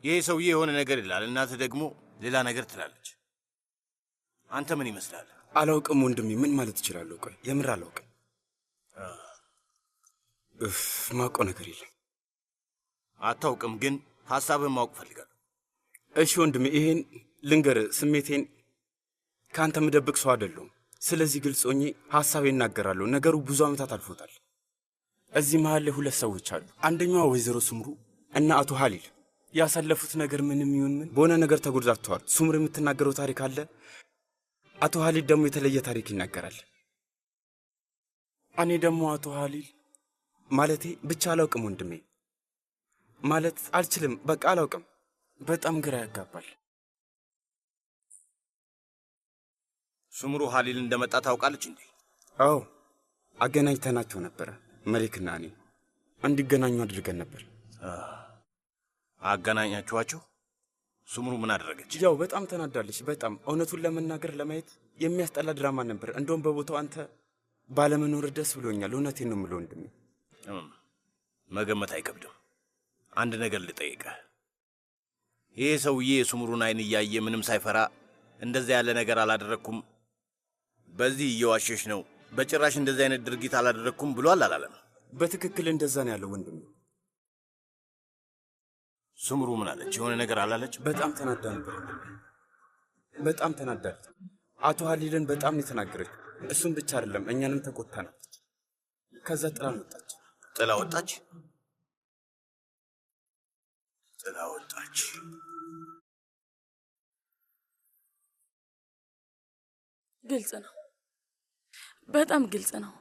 ይሄ ሰውዬ የሆነ ነገር ይላል፣ እናት ደግሞ ሌላ ነገር ትላለች። አንተ ምን ይመስላል? አላውቅም ወንድሜ፣ ምን ማለት እችላለሁ? ቆይ የምር አላውቅም። ማውቀው ነገር የለም። አታውቅም፣ ግን ሐሳብህን ማወቅ ፈልጋለሁ። እሺ ወንድሜ፣ ይሄን ልንገር፣ ስሜቴን ከአንተ ምደብቅ ሰው አይደለሁም። ስለዚህ ግልጽ ሆኜ ሐሳቤን እናገራለሁ። ነገሩ ብዙ ዓመታት አልፎታል። እዚህ መሃል ላይ ሁለት ሰዎች አሉ። አንደኛዋ ወይዘሮ ስምሩ እና አቶ ሀሊል። ያሳለፉት ነገር ምንም ይሁን ምን በሆነ ነገር ተጎድተዋል። ስምሩ የምትናገረው ታሪክ አለ፣ አቶ ሀሊል ደግሞ የተለየ ታሪክ ይናገራል። እኔ ደግሞ አቶ ሀሊል ማለቴ ብቻ አላውቅም ወንድሜ፣ ማለት አልችልም። በቃ አላውቅም። በጣም ግራ ያጋባል። ስምሩ ሀሊል እንደመጣ ታውቃለች እንዴ? አዎ፣ አገናኝተናቸው ነበረ። መሊክና እኔ እንዲገናኙ አድርገን ነበር። አገናኛችኋቸው? ስምሩ ምን አደረገች? ያው በጣም ተናዳለች። በጣም እውነቱን ለመናገር ለማየት የሚያስጠላ ድራማ ነበር። እንደውም በቦታው አንተ ባለመኖር ደስ ብሎኛል። እውነቴን ነው የምለው ወንድሜ። መገመት አይከብድም። አንድ ነገር ልጠይቅህ። ይሄ ሰውዬ የስምሩን አይን እያየ ምንም ሳይፈራ እንደዛ ያለ ነገር አላደረኩም፣ በዚህ እየዋሸሽ ነው፣ በጭራሽ እንደዚህ አይነት ድርጊት አላደረኩም ብሏል አላለም? በትክክል እንደዛ ነው ያለው ወንድሜ። ስምሩ ምን አለች? የሆነ ነገር አላለች? በጣም ተናዳ ነበር ወንድሜ፣ በጣም ተናዳለች። አቶ ሀሊልን በጣም ነው የተናገረች። እሱም ብቻ አይደለም እኛንም ተቆጣ ነው። ከዛ ጥላ ወጣች። ጥላ ወጣች? ጥላ ወጣች። ግልጽ ነው፣ በጣም ግልጽ ነው።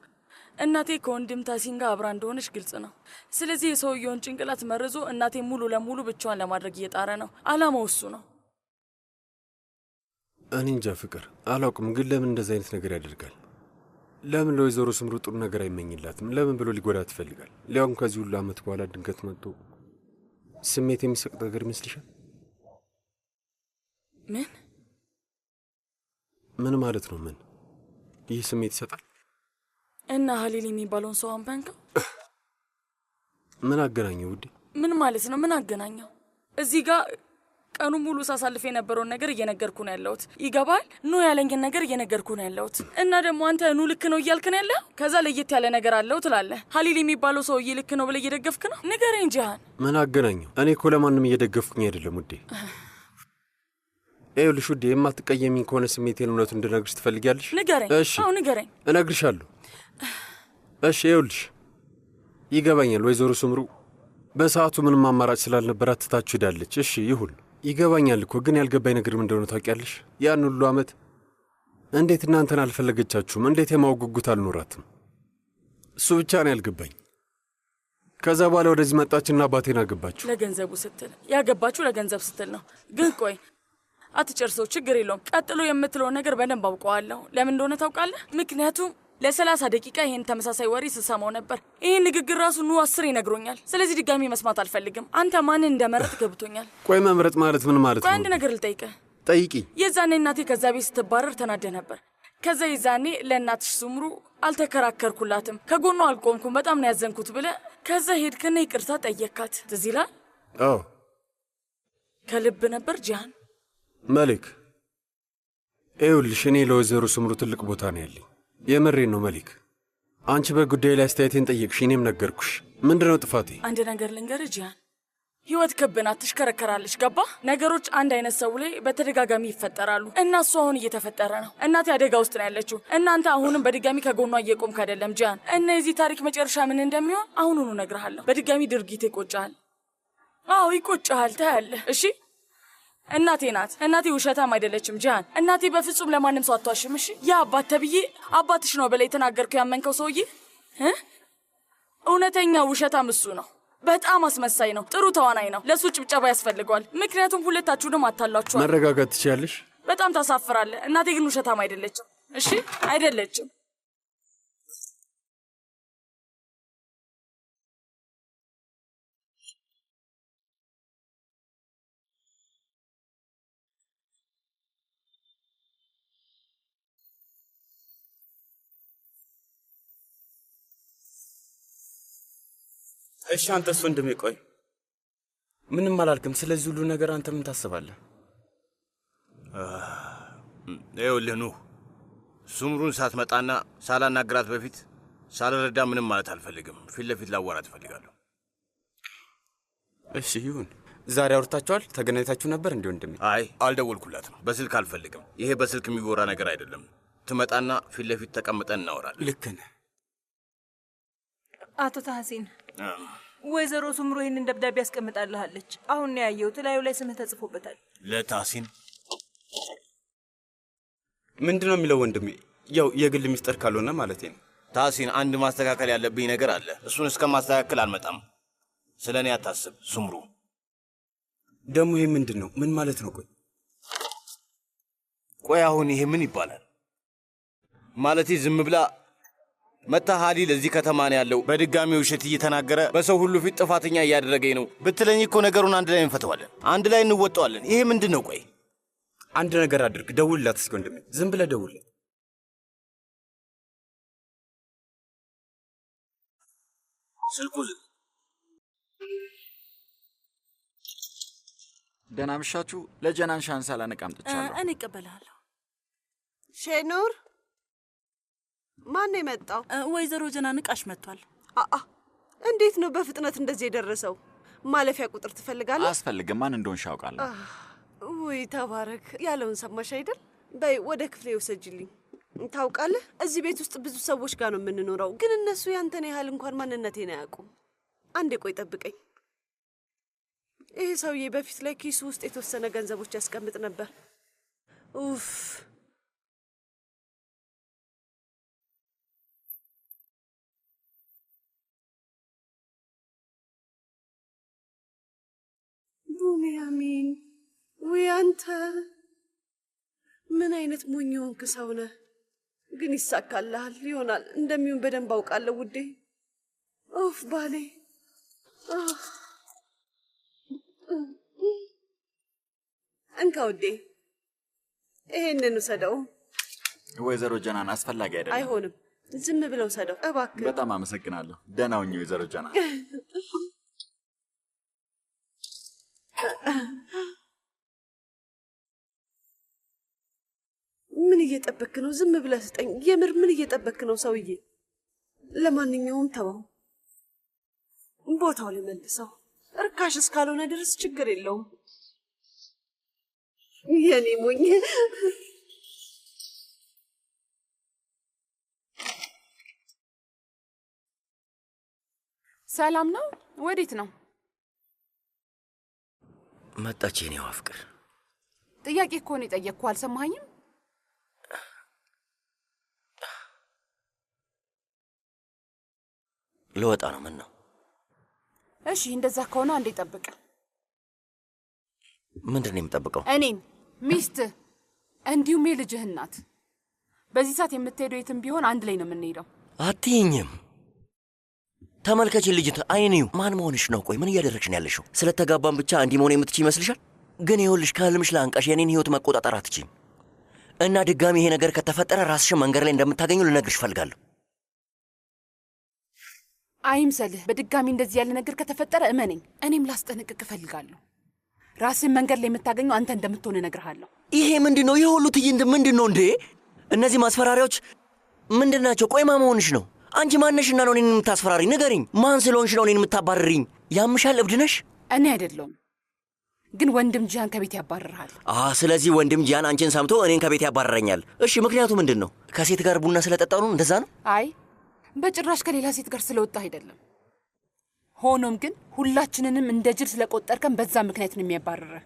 እናቴ ከወንድም ታሲን ጋር አብራ እንደሆነች ግልጽ ነው። ስለዚህ የሰውየውን ጭንቅላት መርዞ እናቴ ሙሉ ለሙሉ ብቻዋን ለማድረግ እየጣረ ነው። አላማው እሱ ነው። እኔ እንጃ ፍቅር፣ አላውቅም። ግን ለምን እንደዚህ አይነት ነገር ያደርጋል? ለምን ለወይዘሮ ስምሩ ጥሩ ነገር አይመኝላትም? ለምን ብሎ ሊጎዳት ይፈልጋል? ሊያውም ከዚህ ሁሉ ዓመት በኋላ ድንገት መጥቶ ስሜት የሚሰቅ ነገር ይመስልሻል? ምን ማለት ነው? ምን ይህ ስሜት ይሰጣል? እና ሀሊል የሚባለውን ሰው አንበንከው? ምን አገናኘው ውዴ? ምን ማለት ነው? ምን አገናኘው? እዚህ ጋር ቀኑ ሙሉ ሳሳልፍ የነበረውን ነገር እየነገርኩ ነው ያለሁት። ይገባል? ኑ ያለኝን ነገር እየነገርኩ ነው ያለሁት። እና ደግሞ አንተ ኑ ልክ ነው እያልክ ነው ያለው። ከዛ ለየት ያለ ነገር አለው ትላለህ። ሀሊል የሚባለው ሰውዬ ልክ ነው ብለህ እየደገፍክ ነው? ንገረኝ ጂሃን። ምን አገናኘው? እኔ እኮ ለማንም እየደገፍኩኝ አይደለም ውዴ። ይኸውልሽ ውዴ፣ የማትቀየሚኝ ከሆነ ስሜቴን እውነቱን እንድነግርሽ ትፈልጊያለሽ? ንገረኝ። እሺ፣ አዎ ንገረኝ። እነግርሻለሁ። እሺ ይኸውልሽ፣ ይገባኛል። ወይዘሮ ስምሩ በሰዓቱ ምንም አማራጭ ስላልነበራት ትታችሁ ሄዳለች። እሺ ይሁን፣ ይገባኛል እኮ። ግን ያልገባኝ ነገር ምን እንደሆነ ታውቂያለሽ? ያን ሁሉ ዓመት እንዴት እናንተን አልፈለገቻችሁም? እንዴት የማወቅ ጉጉት አልኖራትም? እሱ ብቻ ነው ያልገባኝ። ከዛ በኋላ ወደዚህ መጣችና አባቴን አገባችሁ። ለገንዘቡ ስትል ያገባችሁ ለገንዘብ ስትል ነው። ግን ቆይ አትጨርሰው፣ ችግር የለውም። ቀጥሎ የምትለውን ነገር በደንብ አውቀዋለሁ። ለምን እንደሆነ ታውቃለህ? ምክንያቱም ለ30 ደቂቃ ይሄን ተመሳሳይ ወሬ ስሰማው ነበር። ይሄን ንግግር ራሱ ኑ 10 ይነግሮኛል። ስለዚህ ድጋሚ መስማት አልፈልግም። አንተ ማንን እንደመረጥ ገብቶኛል። ቆይ መምረጥ ማለት ምን ማለት ነው? ቆይ አንድ ነገር ልጠይቅህ። ጠይቂ። የዛኔ እናቴ ከዛ ቤት ስትባረር ተናደ ነበር። ከዛ የዛኔ ለእናትሽ ስምሩ አልተከራከርኩላትም፣ ከጎኗ አልቆምኩም፣ በጣም ነው ያዘንኩት ብለህ ከዛ ሄድክና ይቅርታ ጠየካት። ትዝ ይላል? አዎ። ከልብ ነበር ጂሃን? መሊክ፣ ይኸውልሽ እኔ ለወይዘሮ ስምሩ ትልቅ ቦታ ነው ያለኝ። የምሬን ነው መሊክ። አንቺ በጉዳዩ ላይ አስተያየቴን ጠየቅሽ፣ እኔም ነገርኩሽ። ምንድነው ጥፋቴ? አንድ ነገር ልንገርህ ጂሃን፣ ህይወት ክብ ናት፣ ትሽከረከራለች። ገባ? ነገሮች አንድ አይነት ሰው ላይ በተደጋጋሚ ይፈጠራሉ እና እሱ አሁን እየተፈጠረ ነው። እናቴ አደጋ ውስጥ ነው ያለችው። እናንተ አሁንም በድጋሚ ከጎኗ እየቆምክ አይደለም ጂሃን። እና የዚህ ታሪክ መጨረሻ ምን እንደሚሆን አሁኑኑ እነግርሃለሁ። በድጋሚ ድርጊት ይቆጫሃል። አዎ ይቆጫሃል፣ ታያለህ። እሺ እናቴ ናት። እናቴ ውሸታም አይደለችም ጂሃን። እናቴ በፍጹም ለማንም ሰው አትዋሽም። እሺ ያ አባት ተብዬ አባትሽ ነው በላይ የተናገርከው ያመንከው ሰውዬ እውነተኛ ውሸታም እሱ ነው። በጣም አስመሳይ ነው። ጥሩ ተዋናይ ነው። ለሱ ጭብጨባ ያስፈልገዋል። ምክንያቱም ሁለታችሁንም አታላችኋል። መረጋጋት ትችያለሽ? በጣም ታሳፍራለህ። እናቴ ግን ውሸታም አይደለችም። እሺ አይደለችም። እሺ አንተስ ወንድሜ፣ ቆይ ምንም አላልክም። ስለዚህ ሁሉ ነገር አንተ ምን ታስባለህ? ይኸውልህ ኑህ፣ ሱምሩን ሳትመጣና ሳላናግራት በፊት ሳልረዳ ምንም ማለት አልፈልግም። ፊት ለፊት ላዋራት እፈልጋለሁ። እሺ ይሁን። ዛሬ አውርታችኋል? ተገናኝታችሁ ነበር እንዴ ወንድሜ? አይ አልደወልኩላትም። በስልክ አልፈልግም። ይሄ በስልክ የሚወራ ነገር አይደለም። ትመጣና ፊት ለፊት ተቀምጠን እናወራለን። ልክ ነህ። አቶ ታህሲን፣ ወይዘሮ ሱምሩ ይህንን ደብዳቤ ያስቀምጣልሃለች። አሁን ነው ያየሁት። ላዩ ላይ ስምህ ተጽፎበታል። ለታህሲን ምንድን ነው የሚለው ወንድሜ? ያው የግል ሚስጥር ካልሆነ ማለቴ ነው። ታህሲን፣ አንድ ማስተካከል ያለብኝ ነገር አለ። እሱን እስከማስተካከል አልመጣም። ስለ እኔ አታስብ ሱምሩ። ደግሞ ይሄ ምንድን ነው? ምን ማለት ነው? ቆይ አሁን ይሄ ምን ይባላል? ማለቴ ዝም ብላ መታ ሀሊል እዚህ ከተማ ነው ያለው በድጋሚ ውሸት እየተናገረ በሰው ሁሉ ፊት ጥፋተኛ እያደረገኝ ነው ብትለኝ እኮ ነገሩን አንድ ላይ እንፈተዋለን፣ አንድ ላይ እንወጣዋለን። ይሄ ምንድን ነው? ቆይ አንድ ነገር አድርግ። ደውልላት እስኪ ወንድሜ፣ ዝም ብለህ ደውልላት። ስልኩ ዝግ። ደህና ምሻችሁ። ለጀናን ሻንሳ ላነቃ አምጥቻለሁ። እኔ እቀበላለሁ። ሼኑር ማን ነው የመጣው? ወይዘሮ ጀናን እቃሽ መጥቷል። እንዴት ነው በፍጥነት እንደዚህ የደረሰው? ማለፊያ ቁጥር ትፈልጋለህ? አያስፈልግም። ማን እንደሆንሽ አውቃለሁ። ውይ ተባረክ። ያለውን ሰማሽ አይደል? በይ ወደ ክፍሌ ውሰጂልኝ። ታውቃለህ እዚህ ቤት ውስጥ ብዙ ሰዎች ጋር ነው የምንኖረው፣ ግን እነሱ ያንተን ያህል እንኳን ማንነቴን አያውቁም። አንዴ ቆይ ጠብቀኝ። ይሄ ሰውዬ በፊት ላይ ኪሱ ውስጥ የተወሰነ ገንዘቦች ያስቀምጥ ነበር። ኡፍ ቡንያሚን፣ ውይ አንተ ምን አይነት ሞኝ ሆንክ ሰው ነህ። ግን ይሳካልሃል ይሆናል። እንደሚሆን በደንብ አውቃለሁ ውዴ። ኦፍ ባሌ። እንካ ውዴ፣ ይሄንን ውሰደው። ወይዘሮ ጀናን አስፈላጊ አይደለም። አይሆንም፣ ዝም ብለው ውሰደው እባክህ። በጣም አመሰግናለሁ። ደህና ሁኚ ወይዘሮ ጀናን። ምን እየጠበክ ነው? ዝም ብለህ ስጠኝ። የምር ምን እየጠበክ ነው ሰውዬ? ለማንኛውም ተወው፣ ቦታው ልመልሰው። እርካሽ እስካልሆነ ድረስ ችግር የለውም። የኔ ሞኝ። ሰላም ነው? ወዴት ነው? መጣች የኔዋ ፍቅር። ጥያቄ እኮ ነው የጠየቅኩ። አልሰማኸኝም? ልወጣ ነው። ምን ነው? እሺ እንደዛ ከሆነ አንዴ ጠብቅ። ምንድን ነው የምጠብቀው? እኔን፣ ሚስትህ እንዲሁም የልጅህ እናት። በዚህ ሰዓት የምትሄደው የትም ቢሆን አንድ ላይ ነው የምንሄደው። አትይኝም? ተመልከች ልጅት፣ አይኔው ማን መሆንሽ ነው? ቆይ ምን እያደረግሽ ነው ያለሽው? ስለተጋባን ብቻ እንዲህ መሆን የምትችይ ይመስልሻል? ግን ይኸውልሽ ከህልምሽ ላንቃሽ የኔን ህይወት መቆጣጠር አትችይም። እና ድጋሚ ይሄ ነገር ከተፈጠረ ራስሽን መንገድ ላይ እንደምታገኙ ልነግርሽ እፈልጋለሁ። አይምሰልህ። በድጋሚ እንደዚህ ያለ ነገር ከተፈጠረ እመነኝ፣ እኔም ላስጠነቅቅ እፈልጋለሁ። ራስን መንገድ ላይ የምታገኘው አንተ እንደምትሆን እነግርሃለሁ። ይሄ ምንድን ነው? ይሄ ሁሉ ትዕይንት ምንድን ነው እንዴ? እነዚህ ማስፈራሪያዎች ምንድን ናቸው? ቆይ ማን መሆንሽ ነው? አንቺ ማነሽና ነው እኔን የምታስፈራሪኝ? ንገሪኝ። ማን ስለሆንሽ ነው እኔን የምታባርሪኝ? ያምሻል? እብድ ነሽ? እኔ አይደለሁም፣ ግን ወንድም ጂያን ከቤት ያባርርሃል። ስለዚህ ወንድም ጂያን አንቺን ሰምቶ እኔን ከቤት ያባረረኛል። እሺ ምክንያቱ ምንድን ነው? ከሴት ጋር ቡና ስለጠጣው ነው? እንደዛ ነው? አይ በጭራሽ ከሌላ ሴት ጋር ስለወጣ አይደለም። ሆኖም ግን ሁላችንንም እንደ ጅል ስለቆጠርከን በዛ ምክንያት ነው የሚያባርረህ።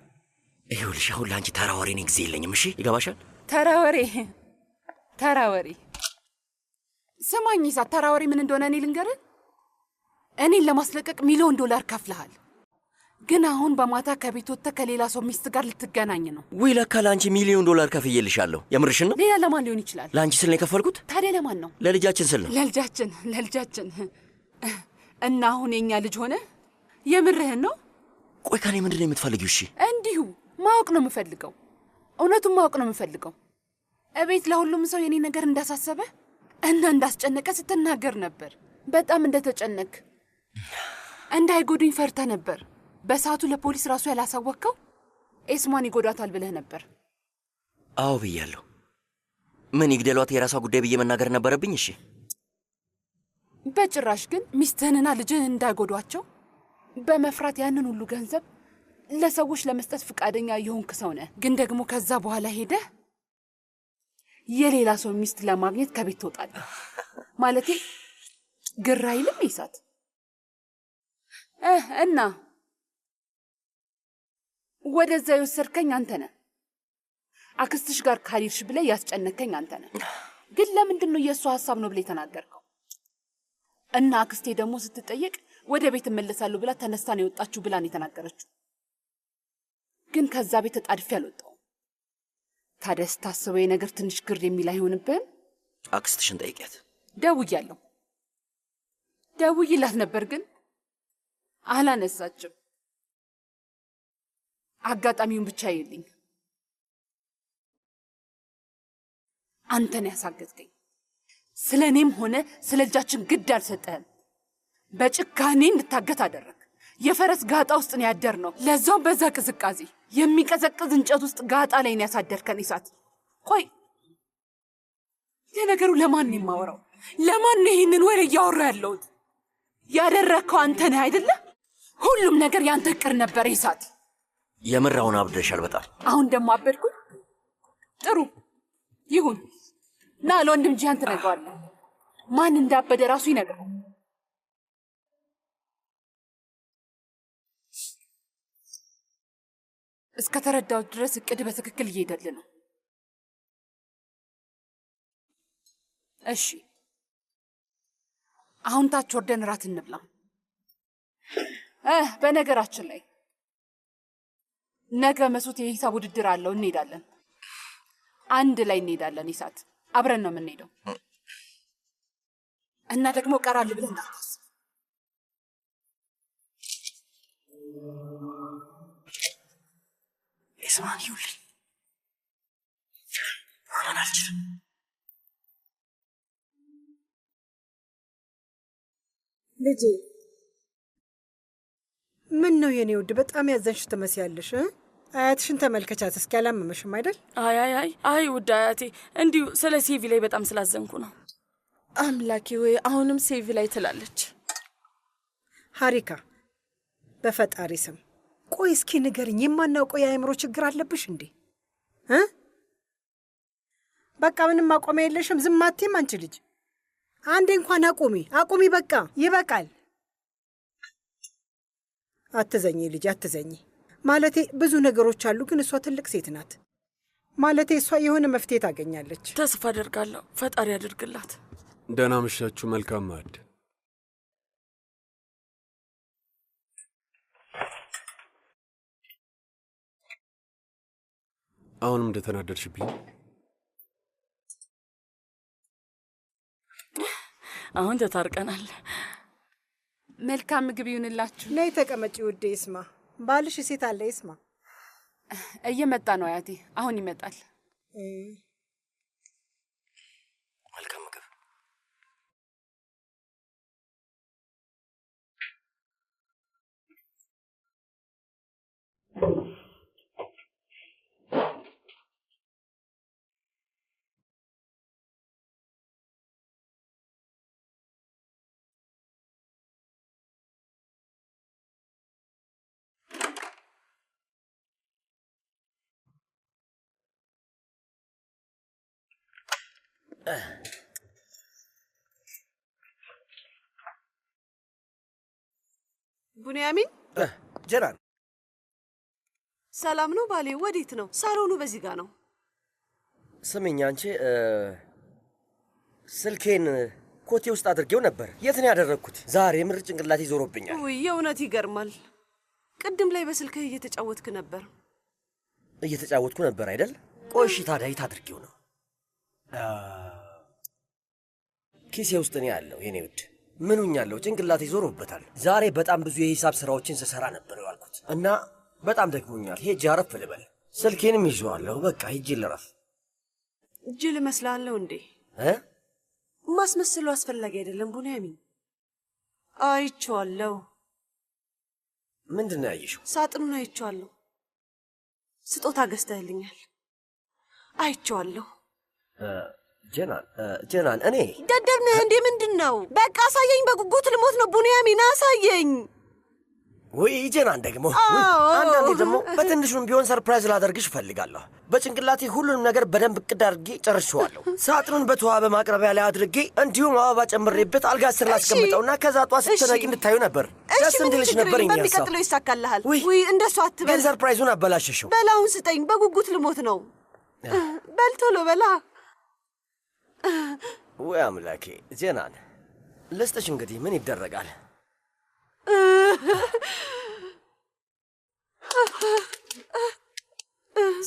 ይኸውልሽ አሁን ለአንቺ ተራ ወሬ እኔ ጊዜ የለኝም። እሺ ይገባሻል? ተራ ወሬ። ስማኝ ይሳት፣ ተራ ወሬ ምን እንደሆነ እኔ ልንገርህ። እኔን ለማስለቀቅ $1,000,000 ከፍለሃል። ግን አሁን በማታ ከቤት ወጥተህ ከሌላ ሰው ሚስት ጋር ልትገናኝ ነው። ወይ ለካ ለአንቺ $1,000,000 ከፍዬልሻለሁ። የምርሽን ነው? ሌላ ለማን ሊሆን ይችላል? ለአንቺ ስል ነው የከፈልኩት። ታዲያ ለማን ነው? ለልጃችን ስል ነው። ለልጃችን። እና አሁን የኛ ልጅ ሆነ? የምርህን ነው? ቆይ ከኔ ምንድን ነው የምትፈልጊው? እሺ እንዲሁ ማወቅ ነው የምፈልገው። እውነቱን ማወቅ ነው የምፈልገው። እቤት ለሁሉም ሰው የኔ ነገር እንዳሳሰበ እና እንዳስጨነቀ ስትናገር ነበር። በጣም እንደተጨነቅ፣ እንዳይጎዱኝ ፈርተ ነበር። በሰዓቱ ለፖሊስ ራሱ ያላሳወቅከው ኤስማን ይጎዳታል ብለህ ነበር። አዎ ብያለሁ። ምን ይግደሏት የራሷ ጉዳይ ብዬ መናገር ነበረብኝ? እሺ በጭራሽ። ግን ሚስትህንና ልጅህን እንዳይጎዷቸው በመፍራት ያንን ሁሉ ገንዘብ ለሰዎች ለመስጠት ፍቃደኛ የሆንክ ሰው ነህ። ግን ደግሞ ከዛ በኋላ ሄደህ የሌላ ሰው ሚስት ለማግኘት ከቤት ትወጣለህ። ማለቴ ግራ አይልም ይሳት? እና ወደዛ የወሰድከኝ አንተ ነህ። አክስትሽ ጋር ካልሄድሽ ብለህ ያስጨነከኝ አንተ ነህ። ግን ለምንድን ነው የእሱ ሀሳብ ነው ብለህ የተናገርከው? እና አክስቴ ደግሞ ስትጠየቅ ወደ ቤት እመለሳለሁ ብላ ተነስታ ነው የወጣችሁ ብላ ነው የተናገረችው። ግን ከዛ ቤት ተጣድፌ አልወጣሁም። ታዲያ ስታስበው የነገር ትንሽ ግር የሚል አይሆንብህም? አክስትሽን ጠይቂያት። ደውያለሁ። ደውይላት ነበር ግን አላነሳችም። አጋጣሚውን ብቻ ይልኝ። አንተን ያሳገትከኝ ስለ እኔም ሆነ ስለ ልጃችን ግድ አልሰጠህም። በጭካኔ እንድታገት አደረግ። የፈረስ ጋጣ ውስጥ ነው ያደርነው። ለዛውም በዛ ቅዝቃዜ የሚቀዘቅዝ እንጨት ውስጥ ጋጣ ላይ ነው ያሳደርከን ይሳት። ቆይ ለነገሩ ለማን ነው የማወራው? ለማን ነው ይህንን ወሬ እያወራ ያለሁት? ያደረግከው አንተ ነህ አይደለ? ሁሉም ነገር ያንተ እቅድ ነበር ይሳት። የምር አሁን አብደሻል በጣም። አሁን ደግሞ አበድኩ? ጥሩ ይሁን። ና ለወንድም ጂያን ትነግረዋለህ። ማን እንዳበደ ራሱ ይነግረው። እስከ ተረዳው ድረስ እቅድ በትክክል እየሄደልህ ነው። እሺ አሁን ታች ወርደን ራት እንብላ። በነገራችን ላይ ነገ መስዑት የሂሳብ ውድድር አለው። እንሄዳለን። አንድ ላይ እንሄዳለን ይሳት። አብረን ነው የምንሄደው። እና ደግሞ ቀራል ብለን እንዳታስብ። ኤስማን ይውልኝ አልችልም። ልጄ ምን ነው የኔ ውድ፣ በጣም ያዘንሽ ትመስያለሽ። አያትሽን ተመልከቻት እስኪ። አላመመሽም አይደል? አይ ውድ አያቴ፣ እንዲሁ ስለ ሴቪ ላይ በጣም ስላዘንኩ ነው። አምላኬ ወይ አሁንም ሴቪ ላይ ትላለች። ሀሪካ በፈጣሪ ስም ቆይ እስኪ ንገርኝ፣ የማናውቀው የአእምሮ ችግር አለብሽ እንዴ? በቃ ምንም ማቆሚያ የለሽም። ዝም አትይም አንቺ ልጅ። አንዴ እንኳን አቁሚ፣ በቃ ይበቃል። አትዘኝ ልጅ አትዘኝ። ማለቴ ብዙ ነገሮች አሉ፣ ግን እሷ ትልቅ ሴት ናት። ማለቴ እሷ የሆነ መፍትሄ ታገኛለች። ተስፋ አደርጋለሁ። ፈጣሪ ያደርግላት። ደህና መሻችሁ። መልካም ማዕድ። አሁንም እንደተናደድሽብኝ? አሁን ተታርቀናል። መልካም ምግብ ይሁንላችሁ። ነይ ተቀመጪ ውዴ። ይስማ ባልሽ ሴት አለ። ይስማ እየመጣ ነው አያቴ። አሁን ይመጣል። መልካም ምግብ። ቡንያሚን ጀናን፣ ሰላም ነው ባሌ? ወዴት ነው? ሳሎኑ በዚህ ጋር ነው። ስሚኝ አንቺ፣ ስልኬን ኮቴ ውስጥ አድርጌው ነበር። የት ነው ያደረግኩት? ዛሬ ምር ጭንቅላቴ ዞሮብኛል። ውይ የእውነት ይገርማል። ቅድም ላይ በስልክህ እየተጫወትክ ነበር። እየተጫወትኩ ነበር አይደል? ቆይ እሺ፣ ታዲያ የት አድርጌው ነው? ኪሴ ውስጥ ነው ያለው የኔ ውድ። ምኑኛለሁ? ጭንቅላቴ ዞሮበታል። ዛሬ በጣም ብዙ የሂሳብ ስራዎችን ስሰራ ነበር ያልኩት እና በጣም ደክሞኛል። ሄጄ አረፍ ልበል። ስልኬንም ይዤዋለሁ። በቃ ሄጄ ልረፍ። ጅል እመስልሃለሁ እንዴ? ማስመሰሉ አስፈላጊ አይደለም ቡንያሚን። አይቼዋለሁ። ምንድን ነው ያየሽው? ሳጥኑን አይቼዋለሁ። ስጦታ ገዝተህልኛል። አይቼዋለሁ። ጀናን እኔ ደደብ ነህ እንዴ? ምንድን ነው? በቃ አሳየኝ። በጉጉት ልሞት ነው። ቡንያሚን አሳየኝ። ወይ ጀናን ደግሞ አንዳንዴ ደግሞ በትንሹም ቢሆን ሰርፕራይዝ ላደርግሽ እፈልጋለሁ። በጭንቅላቴ ሁሉንም ነገር በደንብ እቅድ አድርጌ ጨርሼዋለሁ። ሳጥኑን በተዋበ ማቅረቢያ ላይ አድርጌ እንዲሁም አበባ ጨምሬበት አልጋ ስር ላስቀምጠውና ከዛ ጧት ስትነቂ እንድታዩ ነበር። ደስ እንድልሽ ነበር። በሚቀጥለው ይሳካልሃል። ውይ እንደሱ አትበል። ግን ሰርፕራይዙን አበላሸሽው። በላውን ስጠኝ። በጉጉት ልሞት ነው። በል ቶሎ በላ። ወይ አምላኬ ጀናን ልስጥሽ። እንግዲህ ምን ይደረጋል።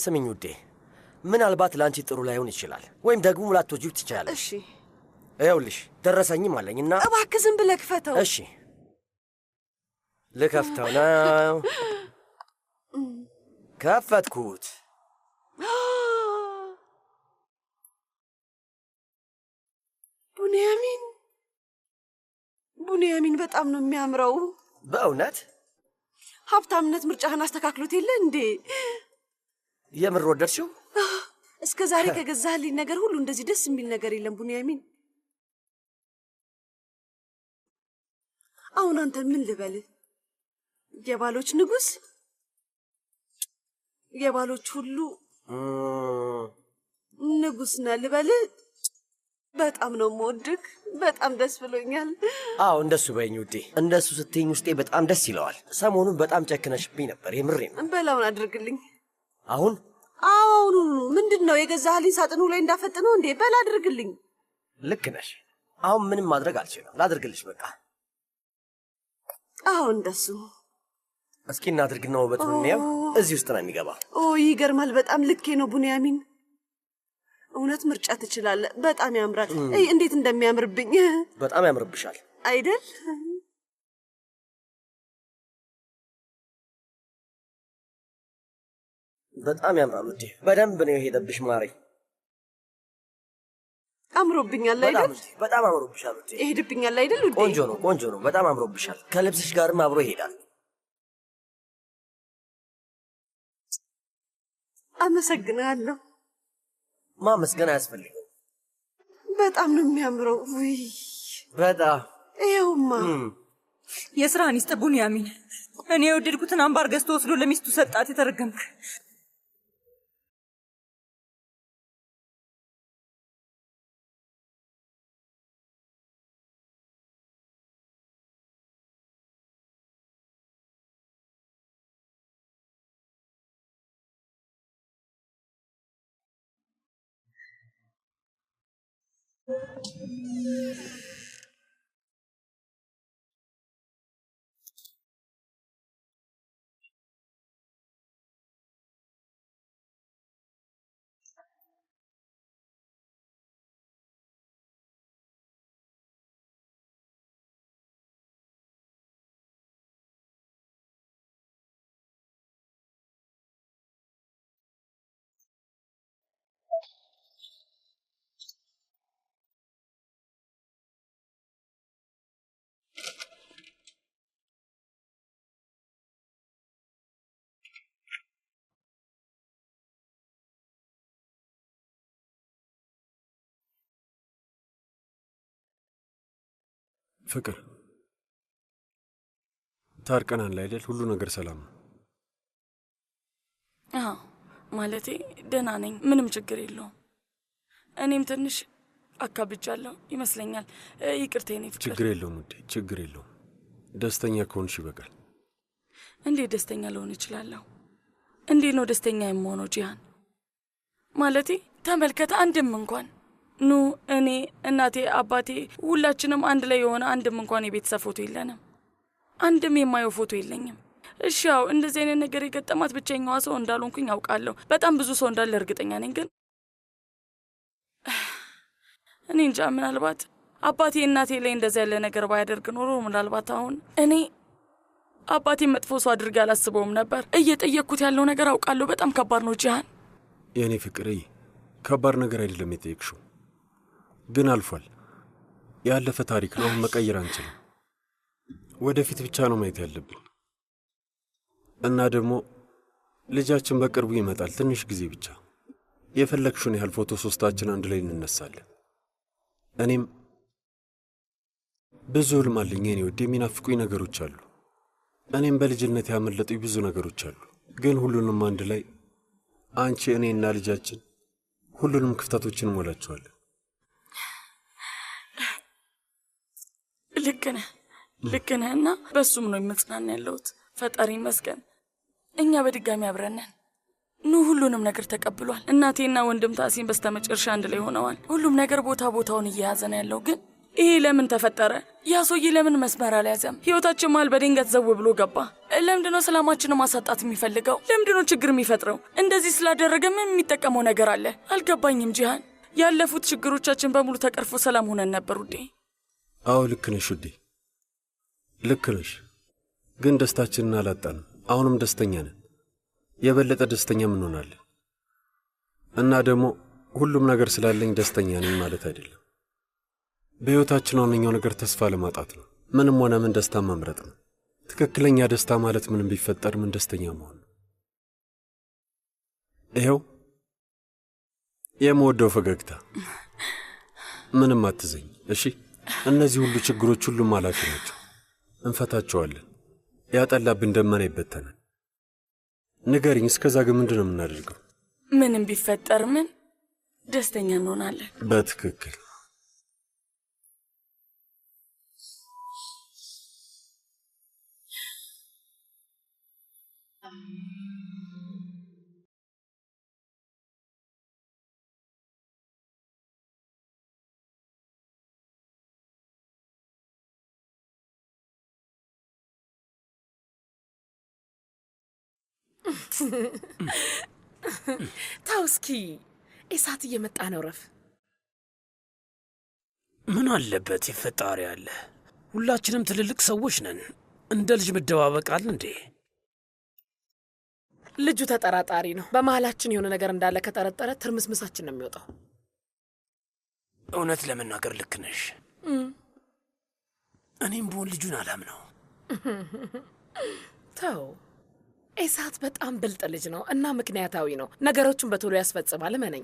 ስሚኝ ውዴ፣ ምናልባት ለአንቺ ጥሩ ላይሆን ይችላል፣ ወይም ደግሞ ላትወጂው ትችያለሽ። እሺ ይኸውልሽ ደረሰኝም አለኝና እባክህ ዝም ብለህ ክፈተው። እሺ ልከፍተው ነው። ከፈትኩት። ቡንያሚን በጣም ነው የሚያምረው። በእውነት ሀብታምነት ምርጫህን አስተካክሎት የለ እንዴ? የምር ወደድሽው? እስከ ዛሬ ከገዛህልኝ ነገር ሁሉ እንደዚህ ደስ የሚል ነገር የለም ቡንያሚን። አሁን አንተ ምን ልበልህ? የባሎች ንጉሥ፣ የባሎች ሁሉ ንጉሥ ነህ ልበልህ? በጣም ነው የምወድህ። በጣም ደስ ብሎኛል። አዎ እንደሱ በይኝ ውዴ። እንደሱ ስትይኝ ውስጤ በጣም ደስ ይለዋል። ሰሞኑን በጣም ጨክነሽብኝ ነበር። የምሬን። በላውን አድርግልኝ አሁን። አሁኑ ምንድን ነው የገዛህልኝ? ሳጥኑ ላይ እንዳፈጥነው እንዴ? በላ አድርግልኝ። ልክ ነሽ። አሁን ምንም ማድረግ አልችልም። ላድርግልሽ በቃ። አዎ እንደሱ። እስኪ እናድርግና ውበቱን እንየው። እዚህ ውስጥ ነው የሚገባው። ይገርማል። በጣም ልኬ ነው ቡንያሚን። እውነት ምርጫ ትችላለህ። በጣም ያምራል። እንዴት እንደሚያምርብኝ። በጣም ያምርብሻል አይደል? በጣም ያምራል ውዴ። በደንብ ነው የሄደብሽ ማሪ። አምሮብኛል አይደል? በጣም አምሮብሻል ውዴ። ይሄድብኛል አይደል ውዴ? ቆንጆ ነው፣ ቆንጆ ነው። በጣም አምሮብሻል። ከልብስሽ ጋርም አብሮ ይሄዳል። አመሰግናለሁ። ማመስገን አያስፈልግም። በጣም ነው የሚያምረው። ውይ በጣም ይኸውማ። የስራህን ይስጥ ቡንያሚን። እኔ የወደድኩትን አምባር ገዝቶ ወስዶ ለሚስቱ ሰጣት። የተረገምክ። ፍቅር ታርቀናል አይደል? ሁሉ ነገር ሰላም ነው? አዎ ማለቴ ደህና ነኝ። ምንም ችግር የለውም። እኔም ትንሽ አካብጃለሁ ይመስለኛል። ይቅርታ የኔ ፍቅር። ችግር የለውም ውዴ፣ ችግር የለውም። ደስተኛ ከሆንሽ ይበቃል። እንዴት ደስተኛ ልሆን እችላለሁ? እንዴት ነው ደስተኛ የምሆነው ጂሃን? ማለቴ ተመልከተ፣ አንድም እንኳን ኑ እኔ፣ እናቴ፣ አባቴ ሁላችንም አንድ ላይ የሆነ አንድም እንኳን የቤተሰብ ፎቶ የለንም። አንድም የማየው ፎቶ የለኝም። እሺ ያው እንደዚህ አይነት ነገር የገጠማት ብቸኛዋ ሰው እንዳልሆንኩኝ አውቃለሁ። በጣም ብዙ ሰው እንዳለ እርግጠኛ ነኝ። ግን እኔ እንጃ፣ ምናልባት አባቴ እናቴ ላይ እንደዚህ ያለ ነገር ባያደርግ ኖሮ ምናልባት አሁን እኔ አባቴ መጥፎ ሰው አድርጌ አላስበውም ነበር። እየጠየቅኩት ያለው ነገር አውቃለሁ። በጣም ከባድ ነው ጂሃን። የእኔ ፍቅር ከባድ ነገር አይደለም የጠየቅሽው፣ ግን አልፏል። ያለፈ ታሪክ ነው፣ መቀየር አንችልም። ወደፊት ብቻ ነው ማየት ያለብን። እና ደግሞ ልጃችን በቅርቡ ይመጣል። ትንሽ ጊዜ ብቻ። የፈለግሽውን ያህል ፎቶ ሶስታችን አንድ ላይ እንነሳለን። እኔም ብዙ ህልም አለኝ የኔ ውድ። የሚናፍቁኝ ነገሮች አሉ። እኔም በልጅነት ያመለጡኝ ብዙ ነገሮች አሉ። ግን ሁሉንም አንድ ላይ አንቺ፣ እኔና ልጃችን ሁሉንም ክፍተቶችን እንሞላቸዋለን። ልክ ነህ እና በሱም ነው የምጽናና ያለሁት። ፈጣሪ ይመስገን እኛ በድጋሚ አብረነን። ኑ ሁሉንም ነገር ተቀብሏል። እናቴና ወንድም ታሲን በስተመጨረሻ አንድ ላይ ሆነዋል። ሁሉም ነገር ቦታውን እየያዘ ነው ያለው። ግን ይሄ ለምን ተፈጠረ? ያ ሰውዬ ለምን መስመር አልያዘም? ህይወታችን መሃል በድንገት ዘው ብሎ ገባ። ለምንድነው ሰላማችንን ማሳጣት የሚፈልገው? ለምንድነው ችግር የሚፈጥረው? እንደዚህ ስላደረገ ምን የሚጠቀመው ነገር አለ? አልገባኝም ጂሃን። ያለፉት ችግሮቻችን በሙሉ ተቀርፎ ሰላም ሆነን ነበር ውዴ። አዎ ልክ ነሽ ውዴ፣ ልክ ነሽ። ግን ደስታችንን አላጣንም። አሁንም ደስተኛ ነን። የበለጠ ደስተኛ እንሆናለን። እና ደግሞ ሁሉም ነገር ስላለኝ ደስተኛ ነኝ ማለት አይደለም። በሕይወታችን ዋነኛው ነገር ተስፋ ለማጣት ነው። ምንም ሆነ ምን ደስታ መምረጥ ነው። ትክክለኛ ደስታ ማለት ምንም ቢፈጠር ምን ደስተኛ መሆን ነው። ይኸው የምወደው ፈገግታ። ምንም አትዘኝ እሺ። እነዚህ ሁሉ ችግሮች ሁሉም አላፊ ናቸው። እንፈታቸዋለን። ያጠላብን ደመና ይበተናል። ንገሪኝ፣ እስከዛ ግን ምንድን ነው የምናደርገው? ምንም ቢፈጠር ምን ደስተኛ እንሆናለን። በትክክል ታው እስኪ እሳት እየመጣ ነው። ረፍ ምን አለበት ይፈጣሪ አለ። ሁላችንም ትልልቅ ሰዎች ነን። እንደ ልጅ መደባበቃል እንዴ? ልጁ ተጠራጣሪ ነው። በመሃላችን የሆነ ነገር እንዳለ ከጠረጠረ ትርምስምሳችን ነው የሚወጣው። እውነት ለመናገር ልክ ነሽ። እኔም ብሆን ልጁን አላምነው። ተው፣ እሳት በጣም ብልጥ ልጅ ነው እና ምክንያታዊ ነው። ነገሮቹን በቶሎ ያስፈጽማል። እመነኝ።